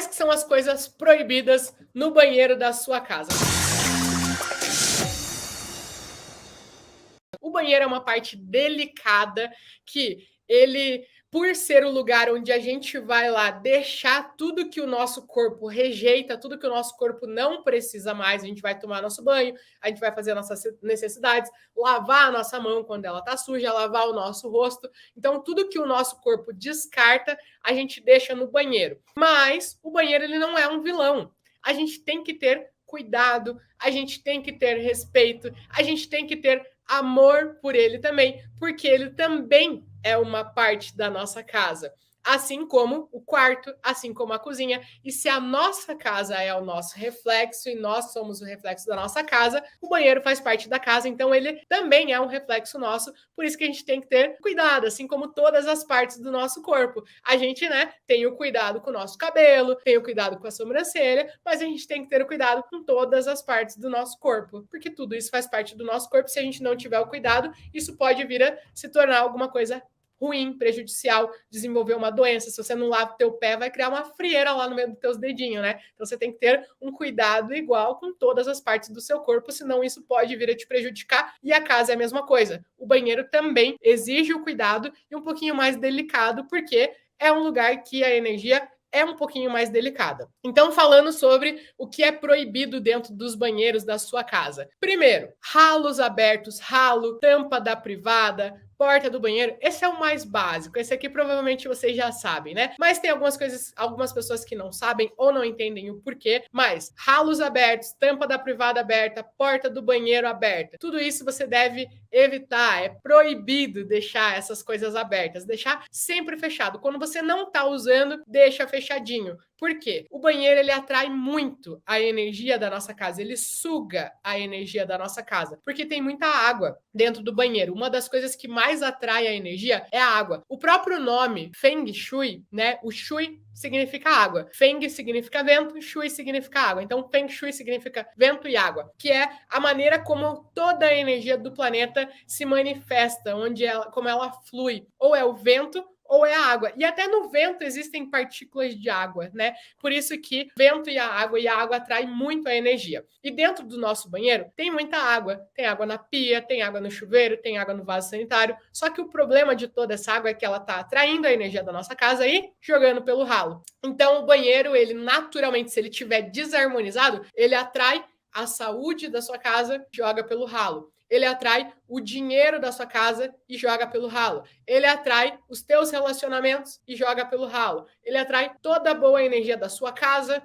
que são as coisas proibidas no banheiro da sua casa? O banheiro é uma parte delicada que ele, por ser o lugar onde a gente vai lá deixar tudo que o nosso corpo rejeita, tudo que o nosso corpo não precisa mais, a gente vai tomar nosso banho, a gente vai fazer nossas necessidades, lavar a nossa mão quando ela tá suja, lavar o nosso rosto. Então, tudo que o nosso corpo descarta, a gente deixa no banheiro. Mas o banheiro ele não é um vilão. A gente tem que ter cuidado, a gente tem que ter respeito, a gente tem que ter amor por ele também, porque ele também é uma parte da nossa casa. Assim como o quarto, assim como a cozinha. E se a nossa casa é o nosso reflexo e nós somos o reflexo da nossa casa, o banheiro faz parte da casa, então ele também é um reflexo nosso. Por isso que a gente tem que ter cuidado, assim como todas as partes do nosso corpo. A gente, né, tem o cuidado com o nosso cabelo, tem o cuidado com a sobrancelha, mas a gente tem que ter o cuidado com todas as partes do nosso corpo, porque tudo isso faz parte do nosso corpo. Se a gente não tiver o cuidado, isso pode vir a se tornar alguma coisa ruim, prejudicial, desenvolver uma doença. Se você não lava o teu pé, vai criar uma frieira lá no meio dos teus dedinhos, né? Então você tem que ter um cuidado igual com todas as partes do seu corpo, senão isso pode vir a te prejudicar. E a casa é a mesma coisa. O banheiro também exige o cuidado e um pouquinho mais delicado, porque é um lugar que a energia é um pouquinho mais delicada. Então, falando sobre o que é proibido dentro dos banheiros da sua casa. Primeiro, ralos abertos, ralo, tampa da privada, porta do banheiro. Esse é o mais básico. Esse aqui provavelmente vocês já sabem, né? Mas tem algumas coisas, algumas pessoas que não sabem ou não entendem o porquê. Mas ralos abertos, tampa da privada aberta, porta do banheiro aberta. Tudo isso você deve evitar. É proibido deixar essas coisas abertas. Deixar sempre fechado. Quando você não está usando, deixa fechadinho. Por quê? O banheiro ele atrai muito a energia da nossa casa. Ele suga a energia da nossa casa. Porque tem muita água dentro do banheiro. Uma das coisas que mais atrai a energia é a água. O próprio nome Feng Shui, né? O Shui significa água. Feng significa vento, Shui significa água. Então, Feng Shui significa vento e água, que é a maneira como toda a energia do planeta se manifesta, como ela flui. Ou é o vento, ou é a água. E até no vento existem partículas de água, né? Por isso que vento e a água atrai muito a energia. E dentro do nosso banheiro tem muita água. Tem água na pia, tem água no chuveiro, tem água no vaso sanitário. Só que o problema de toda essa água é que ela está atraindo a energia da nossa casa e jogando pelo ralo. Então o banheiro, ele naturalmente, se ele estiver desarmonizado, ele atrai a saúde da sua casa, joga pelo ralo. Ele atrai o dinheiro da sua casa e joga pelo ralo. Ele atrai os teus relacionamentos e joga pelo ralo. Ele atrai toda a boa energia da sua casa,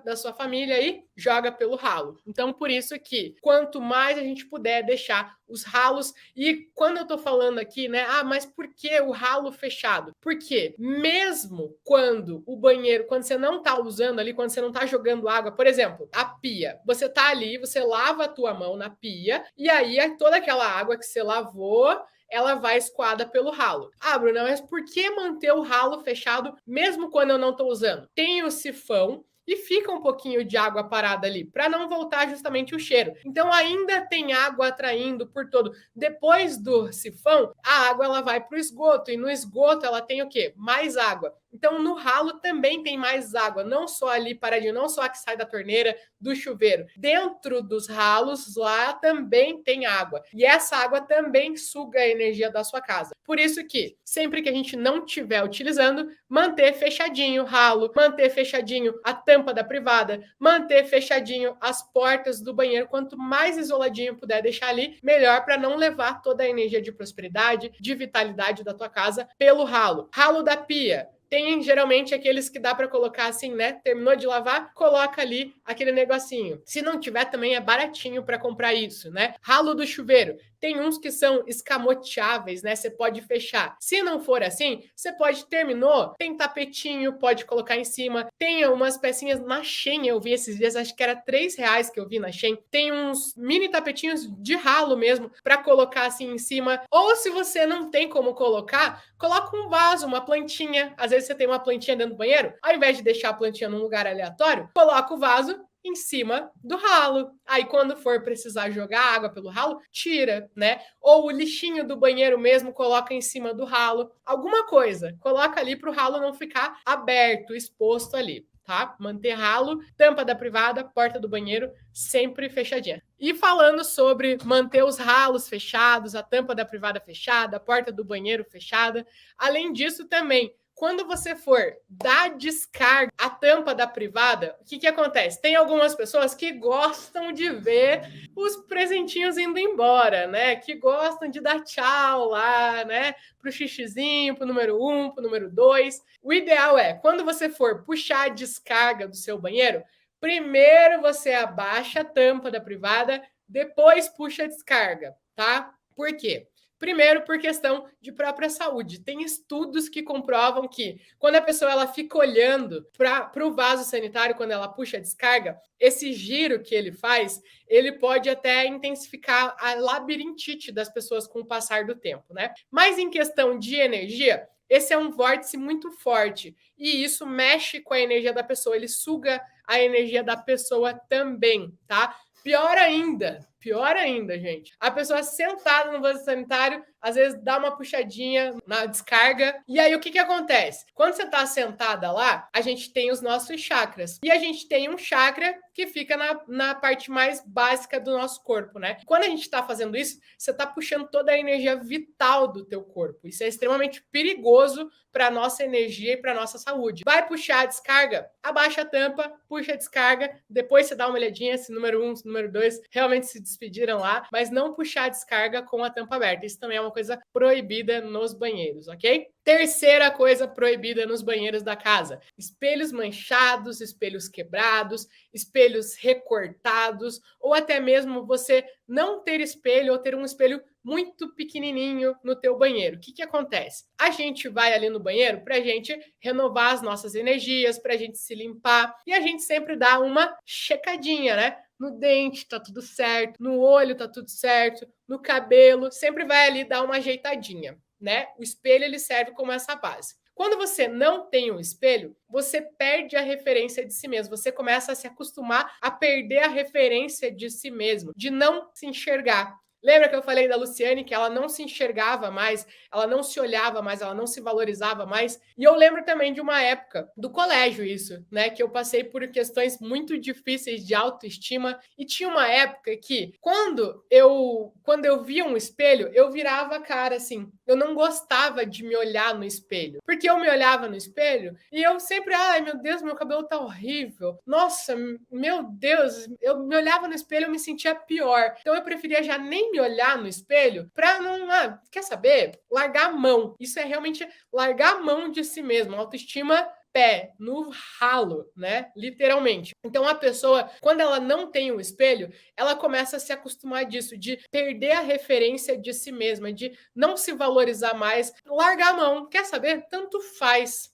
da sua família e joga pelo ralo. Então, por isso que quanto mais a gente puder deixar os ralos, e quando eu tô falando aqui, né, mas por que o ralo fechado? Porque mesmo quando o banheiro, quando você não tá usando ali, quando você não tá jogando água, por exemplo, a pia, você tá ali, você lava a tua mão na pia, e aí toda aquela água que você lavou, ela vai escoada pelo ralo. Bruna, mas por que manter o ralo fechado mesmo quando eu não estou usando? Tem o sifão e fica um pouquinho de água parada ali, para não voltar justamente o cheiro. Então ainda tem água atraindo por todo. Depois do sifão, a água ela vai para o esgoto, e no esgoto ela tem o quê? Mais água. Então no ralo também tem mais água, não só ali paradinho, não só a que sai da torneira, do chuveiro. Dentro dos ralos lá também tem água. E essa água também suga a energia da sua casa. Por isso que, sempre que a gente não estiver utilizando, manter fechadinho o ralo, manter fechadinho a tampa da privada, manter fechadinho as portas do banheiro. Quanto mais isoladinho puder deixar ali, melhor, para não levar toda a energia de prosperidade, de vitalidade da tua casa pelo ralo. Ralo da pia. Tem geralmente aqueles que dá para colocar assim, né? Terminou de lavar, coloca ali aquele negocinho. Se não tiver, também é baratinho para comprar isso, né? Ralo do chuveiro. Tem uns que são escamoteáveis, né? Você pode fechar. Se não for assim, você pode, terminou, tem tapetinho, pode colocar em cima. Tem umas pecinhas na Shein, eu vi esses dias, acho que era R$3 que eu vi na Shein. Tem uns mini tapetinhos de ralo mesmo para colocar assim em cima. Ou se você não tem como colocar, coloca um vaso, uma plantinha. Às vezes você tem uma plantinha dentro do banheiro, ao invés de deixar a plantinha num lugar aleatório, coloca o vaso em cima do ralo. Aí quando for precisar jogar água pelo ralo, tira, né? Ou o lixinho do banheiro mesmo, coloca em cima do ralo. Alguma coisa, coloca ali para o ralo não ficar aberto, exposto ali. tá? Manter ralo, tampa da privada, porta do banheiro sempre fechadinha. E falando sobre manter os ralos fechados, a tampa da privada fechada, a porta do banheiro fechada, além disso também, quando você for dar descarga à tampa da privada, o que acontece? Tem algumas pessoas que gostam de ver os presentinhos indo embora, né? Que gostam de dar tchau lá, né? Pro xixizinho, pro número 1, pro número 2. O ideal é, quando você for puxar a descarga do seu banheiro, primeiro você abaixa a tampa da privada, depois puxa a descarga, tá? Por quê? Primeiro, por questão de própria saúde. Tem estudos que comprovam que quando a pessoa ela fica olhando para o vaso sanitário, quando ela puxa a descarga, esse giro que ele faz, ele pode até intensificar a labirintite das pessoas com o passar do tempo, né? Mas em questão de energia, esse é um vórtice muito forte e isso mexe com a energia da pessoa, ele suga a energia da pessoa também, tá? Pior ainda, gente. A pessoa sentada no vaso sanitário, às vezes dá uma puxadinha na descarga. E aí, o que acontece? Quando você está sentada lá, a gente tem os nossos chakras. E a gente tem um chakra que fica na parte mais básica do nosso corpo, né? Quando a gente está fazendo isso, você está puxando toda a energia vital do teu corpo. Isso é extremamente perigoso para a nossa energia e para a nossa saúde. Vai puxar a descarga? Abaixa a tampa, puxa a descarga, depois você dá uma olhadinha se número 1, se número 2 realmente se despediram lá, mas não puxar a descarga com a tampa aberta. Isso também é uma coisa proibida nos banheiros, ok? Terceira coisa proibida nos banheiros da casa: espelhos manchados, espelhos quebrados, espelhos recortados, ou até mesmo você não ter espelho ou ter um espelho muito pequenininho no teu banheiro. O que acontece? A gente vai ali no banheiro para a gente renovar as nossas energias, para a gente se limpar, e a gente sempre dá uma checadinha, né? No dente tá tudo certo, no olho tá tudo certo, no cabelo, sempre vai ali dar uma ajeitadinha, né? O espelho ele serve como essa base. Quando você não tem um espelho, você perde a referência de si mesmo. Você começa a se acostumar a perder a referência de si mesmo, de não se enxergar. Lembra que eu falei da Luciane que ela não se enxergava mais, ela não se olhava mais, ela não se valorizava mais? E eu lembro também de uma época do colégio isso, né, que eu passei por questões muito difíceis de autoestima e tinha uma época que quando eu via um espelho, eu virava a cara assim. Eu não gostava de me olhar no espelho, porque eu me olhava no espelho e eu sempre, ai meu Deus, meu cabelo tá horrível. Nossa, meu Deus, eu me olhava no espelho, eu me sentia pior. Então eu preferia já nem me olhar no espelho para não, quer saber? Largar a mão. Isso é realmente largar a mão de si mesmo. Autoestima pé no ralo, né? Literalmente. Então a pessoa, quando ela não tem o espelho, ela começa a se acostumar disso, de perder a referência de si mesma, de não se valorizar mais, largar a mão. Quer saber? Tanto faz,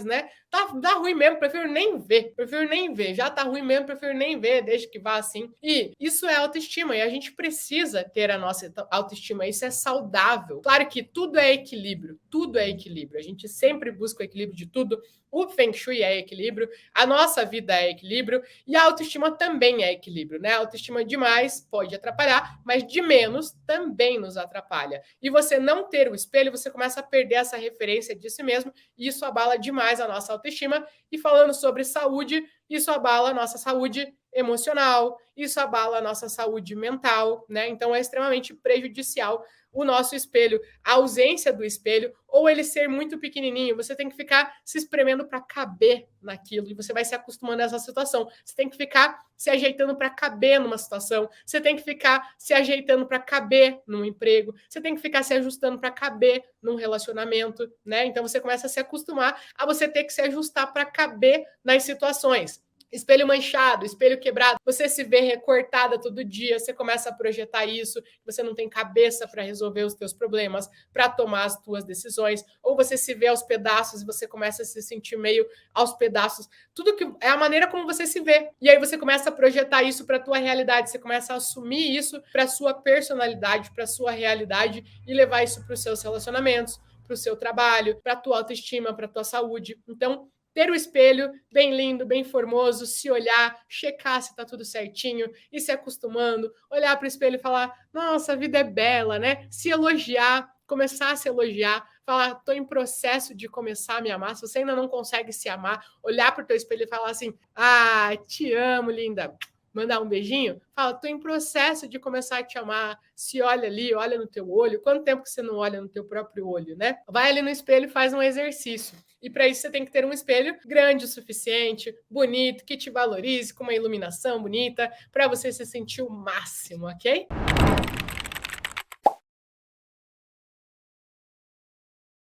né? Dá ruim mesmo, prefiro nem ver. Já tá ruim mesmo, prefiro nem ver, deixa que vá assim. E isso é autoestima, e a gente precisa ter a nossa autoestima, isso é saudável. Claro que tudo é equilíbrio. A gente sempre busca o equilíbrio de tudo. O Feng Shui é equilíbrio, a nossa vida é equilíbrio, e a autoestima também é equilíbrio, né? A autoestima demais pode atrapalhar, mas de menos também nos atrapalha. E você não ter o espelho, você começa a perder essa referência de si mesmo, e isso abala demais a nossa autoestima. E falando sobre saúde, isso abala a nossa saúde emocional, isso abala a nossa saúde mental, né? Então é extremamente prejudicial o nosso espelho, a ausência do espelho, ou ele ser muito pequenininho, você tem que ficar se espremendo para caber naquilo, e você vai se acostumando a essa situação. Você tem que ficar se ajeitando para caber numa situação, você tem que ficar se ajeitando para caber num emprego, você tem que ficar se ajustando para caber num relacionamento, né? Então você começa a se acostumar a você ter que se ajustar para caber nas situações. Espelho manchado, espelho quebrado, você se vê recortada todo dia, você começa a projetar isso, você não tem cabeça para resolver os teus problemas, para tomar as tuas decisões, ou você se vê aos pedaços e você começa a se sentir meio aos pedaços. Tudo que é a maneira como você se vê. E aí você começa a projetar isso para a tua realidade, você começa a assumir isso para a sua personalidade, para a sua realidade e levar isso para os seus relacionamentos, para o seu trabalho, para a tua autoestima, para a tua saúde. Então, ter o espelho bem lindo, bem formoso, se olhar, checar se tá tudo certinho, e se acostumando, olhar para o espelho e falar, nossa, a vida é bela, né? Se elogiar, começar a se elogiar, falar, tô em processo de começar a me amar. Se você ainda não consegue se amar, olhar para o teu espelho e falar assim, ah, te amo, linda. Mandar um beijinho, fala, tô em processo de começar a te amar. Se olha ali, olha no teu olho. Quanto tempo que você não olha no teu próprio olho, né? Vai ali no espelho e faz um exercício. E para isso você tem que ter um espelho grande o suficiente, bonito, que te valorize, com uma iluminação bonita, para você se sentir o máximo, ok?